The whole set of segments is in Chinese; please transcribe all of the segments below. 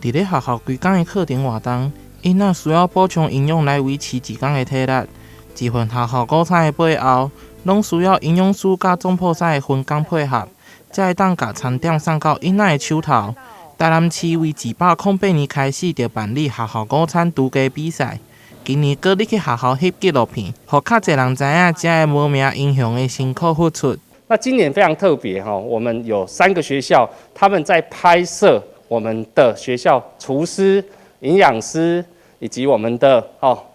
伫咧学校规工的课程活动，囡仔需要补充营养来维持一天的体力。一份学校午餐的背后，拢需要营养师甲总铺师的分工配合，才会当甲餐点送到囡仔的手头。台南市为208年开始就办理学校午餐厨艺比赛，今年搁入去学校翕纪录片，互较侪人知影这个无名英雄的辛苦付出。那今年非常特别哈，我们有3个学校，他们在拍摄我们的学校厨师、营养师以及我们的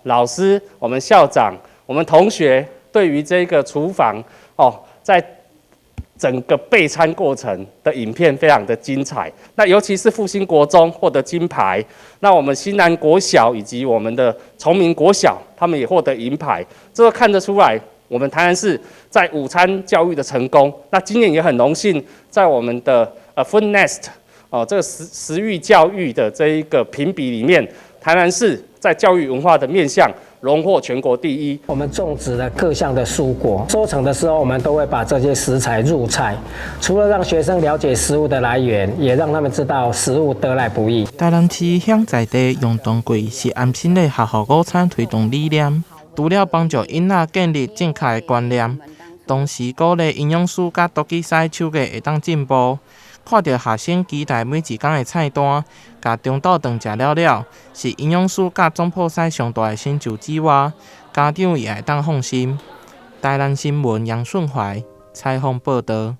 老师、我们校长、我们同学对于这个厨房在整个备餐过程的影片非常的精彩。那尤其是复兴国中获得金牌，那我们新南国小以及我们的崇明国小，他们也获得银牌，这个看得出来。我们台南市在午餐教育的成功，那今年也很荣幸，在我们的Food Nest 这个食育教育的这一个评比里面，台南市在教育文化的面向荣获全国第1。我们种植了各项的蔬果，收成的时候，我们都会把这些食材入菜，除了让学生了解食物的来源，也让他们知道食物得来不易。台南市乡在地用当柜是安心的学校午餐推动理念。除了帮助囡仔建立正确的观念，同时鼓励营养师甲毒剂师手艺会当进步。看到学生期待每一天的菜单，甲中昼顿食了，是营养师甲总铺师上大的成就之外，家长也会当放心。台南新闻杨顺怀采访报道。